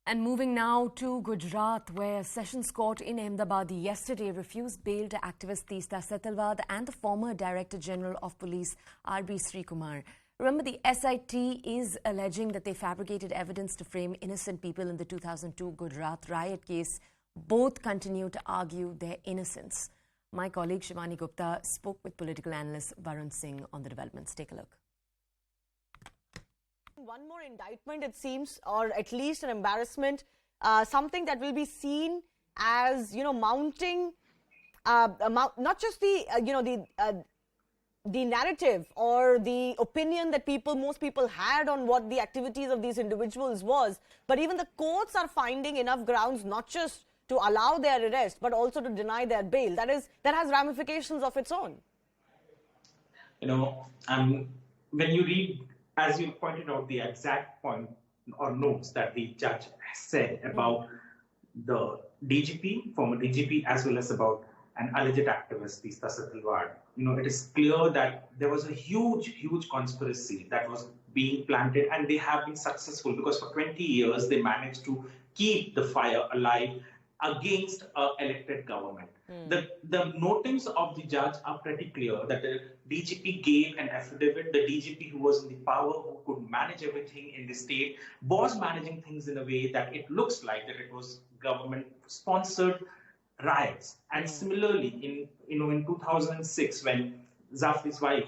And moving now to Gujarat, where Sessions Court in Ahmedabad yesterday refused bail to activist Teesta Setalvad and the former Director General of Police, R.B. Sreekumar. Remember, the SIT is alleging that they fabricated evidence to frame innocent people in the 2002 Gujarat Riot case. Both continue to argue their innocence. My colleague Shivani Gupta spoke with political analyst Varun Singh on the developments. Take a look. One more indictment, it seems, or at least an embarrassment, something that will be seen as, mounting, not just the narrative or the opinion that most people had on what the activities of these individuals was, but even the courts are finding enough grounds not just to allow their arrest, but also to deny their bail. That has ramifications of its own. When you read, as you pointed out, the exact point or notes that the judge said about the DGP, former DGP, as well as about an alleged activist, Teesta Setalvad, it is clear that there was a huge conspiracy that was being planted, and they have been successful because for 20 years they managed to keep the fire alive against an elected government. The notings of the judge are pretty clear that the DGP gave an affidavit. The DGP, who was in the power, who could manage everything in the state, was managing things in a way that it looks like that it was government-sponsored riots. And similarly, in 2006, when Zafri's wife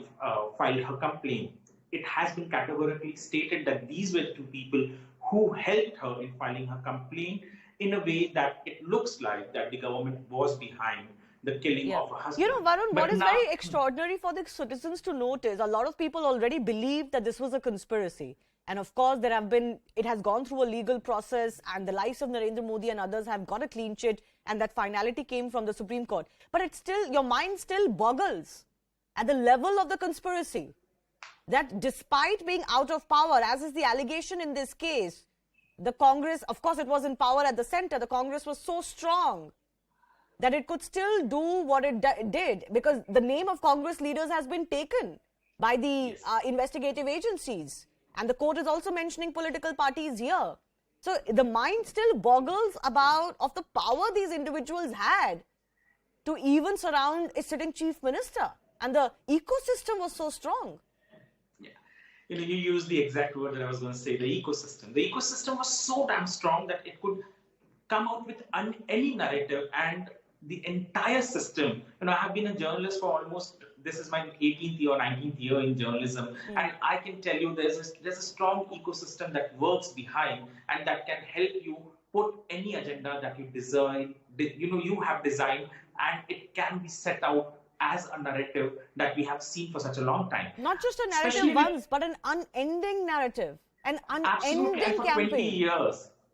filed her complaint, it has been categorically stated that these were two people who helped her in filing her complaint, in a way that it looks like that the government was behind the killing of her husband. Varun, what is very extraordinary for the citizens to note is a lot of people already believed that this was a conspiracy. And of course, it has gone through a legal process, and the likes of Narendra Modi and others have got a clean chit, and that finality came from the Supreme Court. But it's still, your mind still boggles at the level of the conspiracy. That despite being out of power, as is the allegation in this case, the Congress, of course, it was in power at the center. The Congress was so strong that it could still do what it did, because the name of Congress leaders has been taken by the investigative agencies. And the court is also mentioning political parties here. So the mind still boggles of the power these individuals had to even surround a sitting chief minister. And the ecosystem was so strong. You used the exact word that I was going to say, the ecosystem. The ecosystem was so damn strong that it could come out with any narrative, and the entire system. I have been a journalist for this is my 18th year or 19th year in journalism, and I can tell you there's a strong ecosystem that works behind and that can help you put any agenda that you design, you have designed, and it can be set out as a narrative that we have seen for such a long time. Not just a narrative once, but an unending narrative, an unending and for campaign.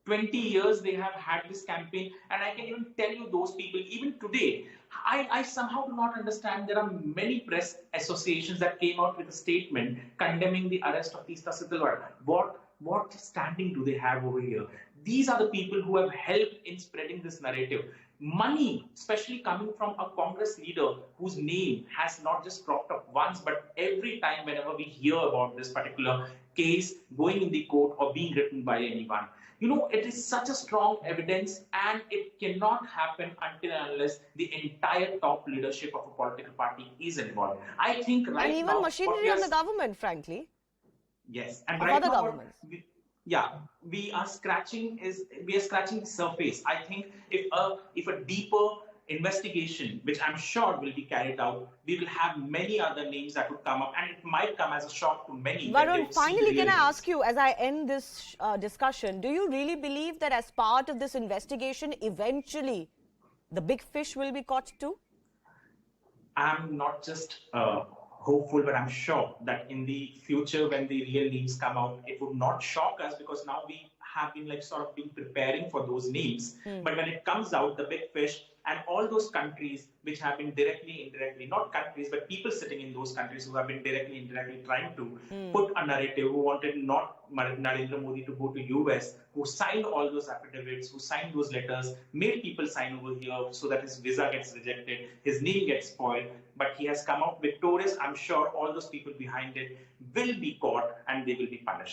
20 years they have had this campaign, and I can even tell you those people, even today, I somehow do not understand. There are many press associations that came out with a statement condemning the arrest of Teesta Setalvad. What standing do they have over here? These are the people who have helped in spreading this narrative. Money, especially coming from a Congress leader whose name has not just cropped up once, but every time whenever we hear about this particular case going in the court or being written by anyone. It is such a strong evidence, and it cannot happen until and unless the entire top leadership of a political party is involved. I think right now... And even machinery of the government, frankly. Yes. And of right other now, governments. we are scratching the surface. I think if a deeper investigation, which I'm sure will be carried out, we will have many other names that would come up, and it might come as a shock to many. Varun, finally, can I ask you, as I end this discussion, do you really believe that as part of this investigation, eventually the big fish will be caught too? I'm not just hopeful, but I'm sure that in the future, when the real names come out, it would not shock us, because now we have been preparing for those names. But when it comes out, the big fish, and all those countries which have been directly, indirectly, not countries, but people sitting in those countries who have been directly, indirectly trying to put a narrative, who wanted not Narendra Modi to go to US, who signed all those affidavits, who signed those letters, made people sign over here so that his visa gets rejected, his name gets spoiled, but he has come out victorious. I'm sure all those people behind it will be caught and they will be punished.